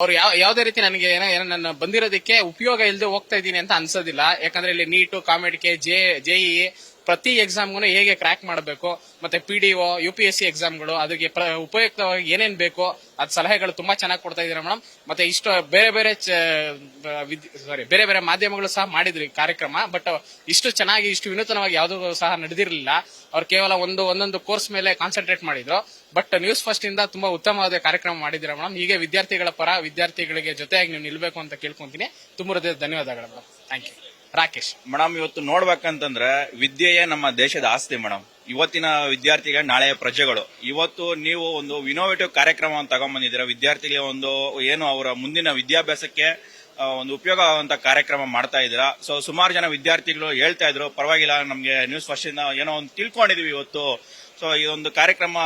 ಅವ್ರು ಯಾವ್ದೇ ರೀತಿ ನನಗೆ ಏನೋ ನನ್ನ ಬಂದಿರೋದಕ್ಕೆ ಉಪಯೋಗ ಇಲ್ಲದೆ ಹೋಗ್ತಾ ಇದ್ದೀನಿ ಅಂತ ಅನ್ಸೋದಿಲ್ಲ. ಯಾಕಂದ್ರೆ ಇಲ್ಲಿ ನೀಟು, ಕಾಮೆಡಿಕೆ, ಜೆಇ ಪ್ರತಿ ಎಕ್ಸಾಮ್ಗೂ ಹೇಗೆ ಕ್ರ್ಯಾಕ್ ಮಾಡಬೇಕು, ಮತ್ತೆ PDO, UPSC ಎಕ್ಸಾಮ್ಗಳು ಅದಕ್ಕೆ ಉಪಯುಕ್ತವಾಗಿ ಏನೇನ್ ಬೇಕೋ ಅದ್ ಸಲಹೆಗಳು ತುಂಬಾ ಚೆನ್ನಾಗಿ ಕೊಡ್ತಾ ಇದ್ದೀರಾ ಮೇಡಮ್. ಮತ್ತೆ ಇಷ್ಟು ಬೇರೆ ಬೇರೆ ಮಾಧ್ಯಮಗಳು ಸಹ ಮಾಡಿದ್ರು ಈ ಕಾರ್ಯಕ್ರಮ. ಬಟ್ ಇಷ್ಟು ಚೆನ್ನಾಗಿ ಇಷ್ಟು ವಿನೂತನವಾಗಿ ಯಾವ್ದು ಸಹ ನಡೆದಿರಲಿಲ್ಲ. ಅವ್ರು ಕೇವಲ ಒಂದೊಂದು ಕೋರ್ಸ್ ಮೇಲೆ ಕಾನ್ಸಂಟ್ರೇಟ್ ಮಾಡಿದ್ರು. ಬಟ್ ನ್ಯೂಸ್ ಫಸ್ಟ್ ಇಂದ ತುಂಬಾ ಉತ್ತಮವಾದ ಕಾರ್ಯಕ್ರಮ ಮಾಡಿದ್ದೀರಾ ಮೇಡಮ್. ಹೀಗೆ ವಿದ್ಯಾರ್ಥಿಗಳ ಪರ ವಿದ್ಯಾರ್ಥಿಗಳಿಗೆ ಜೊತೆಯಾಗಿ ನೀವು ನಿಲ್ಬೇಕು ಅಂತ ಕೇಳ್ಕೊಂತೀನಿ. ತುಂಬ ಹೃದಯದ ಧನ್ಯವಾದಗಳು madam. Thank you. Rakesh madam, ಇವತ್ತು ನೋಡ್ಬೇಕಂತಂದ್ರೆ ವಿದ್ಯೆಯೇ ನಮ್ಮ ದೇಶದ ಆಸ್ತಿ ಮೇಡಮ್. ಇವತ್ತಿನ ವಿದ್ಯಾರ್ಥಿಗಳು ನಾಳೆಯ ಪ್ರಜೆಗಳು. ಇವತ್ತು ನೀವು ಒಂದು ಇನೋವೇಟಿವ್ ಕಾರ್ಯಕ್ರಮ ತಗೊಂಡ್ಬಂದಿದ್ದೀರಾ. ವಿದ್ಯಾರ್ಥಿಗಳಿಗೆ ಒಂದು ಏನು ಅವರ ಮುಂದಿನ ವಿದ್ಯಾಭ್ಯಾಸಕ್ಕೆ ಒಂದು ಉಪಯೋಗ ಆಗುವಂತ ಕಾರ್ಯಕ್ರಮ ಮಾಡ್ತಾ ಇದ್ದೀರಾ. ಸೊ ಸುಮಾರು ಜನ ವಿದ್ಯಾರ್ಥಿಗಳು ಹೇಳ್ತಾ ಇದ್ರು, ಪರವಾಗಿಲ್ಲ ನಮ್ಗೆ ನ್ಯೂಸ್ ಫಸ್ಟ್ ಇಂದ ಏನೋ ಒಂದು ತಿಳ್ಕೊಂಡಿದೀವಿ ಇವತ್ತು. ಸೊ ಈ ಒಂದು ಕಾರ್ಯಕ್ರಮ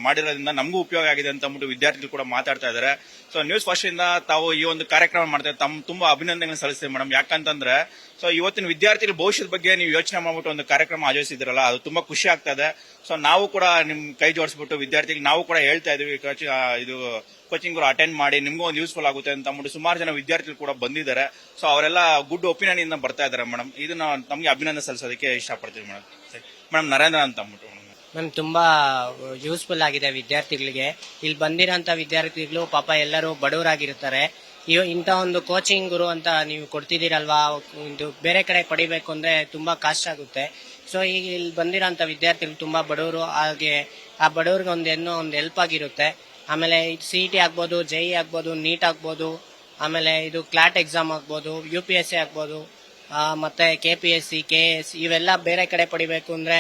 ಮಾಡಿರೋದ್ರಿಂದ ನಮಗೂ ಉಪಯೋಗ ಆಗಿದೆ ಅಂತ ಅಂದ್ಬಿಟ್ಟು ವಿದ್ಯಾರ್ಥಿಗಳು ಕೂಡ ಮಾತಾಡ್ತಾ ಇದ್ದಾರೆ. ಸೊ ನ್ಯೂಸ್ ಫಸ್ಟ್ ಇಂದ ತಾವು ಈ ಒಂದು ಕಾರ್ಯಕ್ರಮ ಮಾಡ್ತಾರೆ, ತುಂಬಾ ಅಭಿನಂದನೆ ಸಲ್ಲಿಸ್ತೀವಿ ಮೇಡಮ್. ಯಾಕಂತಂದ್ರೆ ಸೊ ಇವತ್ತಿನ ವಿದ್ಯಾರ್ಥಿಗಳ ಭವಿಷ್ಯದ ಬಗ್ಗೆ ನೀವು ಯೋಚನೆ ಮಾಡ್ಬಿಟ್ಟು ಒಂದು ಕಾರ್ಯಕ್ರಮ ಆಯೋಜಿಸಿದ್ರಲ್ಲ, ಅದು ತುಂಬಾ ಖುಷಿ ಆಗ್ತಾ ಇದೆ. ಸೊ ನಾವು ಕೂಡ ನಿಮ್ ಕೈ ಜೋಡಿಸ್ಬಿಟ್ಟು ವಿದ್ಯಾರ್ಥಿಗಳು ನಾವು ಕೂಡ ಹೇಳ್ತಾ ಇದೀವಿ, ಇದು ಕೋಚಿಂಗ್ ಅಟೆಂಡ್ ಮಾಡಿ ನಿಮ್ಗೂ ಒಂದು ಯೂಸ್ಫುಲ್ ಆಗುತ್ತೆ ಅಂತ ಅಂದ್ಬಿಟ್ಟು ಸುಮಾರು ಜನ ವಿದ್ಯಾರ್ಥಿಗಳು ಕೂಡ ಬಂದಿದ್ದಾರೆ. ಸೊ ಅವರೆಲ್ಲ ಗುಡ್ ಒಪಿನಿಯನ್ ಇಂದ ಬರ್ತಾ ಇದ್ದಾರೆ ಮೇಡಮ್. ಇದನ್ನ ನಮ್ಗೆ ಅಭಿನಂದನೆ ಸಲ್ಲಿಸೋದಕ್ಕೆ ಇಷ್ಟಪಡ್ತೀವಿ ಮೇಡಮ್. ಮೇಡಮ್ ನರೇಂದ್ರ ಅಂತ ಅಂದ್ಬಿಟ್ಟು ಮ್ಯಾಮ್ ತುಂಬಾ ಯೂಸ್ಫುಲ್ ಆಗಿದೆ ವಿದ್ಯಾರ್ಥಿಗಳಿಗೆ. ಇಲ್ಲಿ ಬಂದಿರೋಂಥ ವಿದ್ಯಾರ್ಥಿಗಳು ಪಾಪ ಎಲ್ಲರೂ ಬಡವರಾಗಿರ್ತಾರೆ. ಇಂಥ ಒಂದು ಕೋಚಿಂಗ್ ಗುರು ಅಂತ ನೀವು ಕೊಡ್ತಿದ್ದೀರಲ್ವಾ, ಇದು ಬೇರೆ ಕಡೆ ಪಡಿಬೇಕು ಅಂದ್ರೆ ತುಂಬಾ ಕಾಸ್ಟ್ ಆಗುತ್ತೆ. ಸೊ ಈಗ ಇಲ್ಲಿ ಬಂದಿರೋಂಥ ವಿದ್ಯಾರ್ಥಿಗಳು ತುಂಬಾ ಬಡವರು, ಹಾಗೆ ಆ ಬಡವ್ರಿಗೆ ಒಂದು ಹೆಲ್ಪ್ ಆಗಿರುತ್ತೆ. ಆಮೇಲೆ CET ಆಗ್ಬೋದು, JEE ಆಗ್ಬೋದು, ನೀಟ್ ಆಗ್ಬೋದು, ಆಮೇಲೆ ಇದು ಕ್ಲಾಟ್ ಎಕ್ಸಾಮ್ ಆಗ್ಬೋದು, UPSC ಆಗ್ಬೋದು, ಮತ್ತೆ KPSC, KS ಇವೆಲ್ಲ ಬೇರೆ ಕಡೆ ಪಡಿಬೇಕು ಅಂದ್ರೆ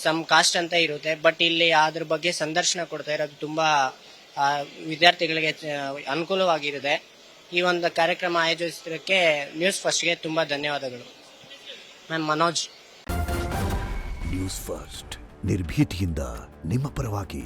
ಸಮ್ ಕಾಸ್ಟ್ ಅಂತ ಇರುತ್ತೆ. ಬಟ್ ಇಲ್ಲಿ ಅದ್ರ ಬಗ್ಗೆ ಸಂದರ್ಶನ ಕೊಡ್ತಾ ಇರೋದು ತುಂಬಾ ವಿದ್ಯಾರ್ಥಿಗಳಿಗೆ ಅನುಕೂಲವಾಗಿರುತ್ತೆ. ಈ ಒಂದು ಕಾರ್ಯಕ್ರಮ ಆಯೋಜಿಸಿದ್ದಕ್ಕೆ ನ್ಯೂಸ್ ಫಸ್ಟ್ಗೆ ತುಂಬಾ ಧನ್ಯವಾದಗಳು. ಮ್ಯಾಮ್ ಮನೋಜ್. ನ್ಯೂಸ್ ಫಸ್ಟ್ ನಿರ್ಭೀತಿಯಿಂದ ನಿಮ್ಮ ಪರವಾಗಿ.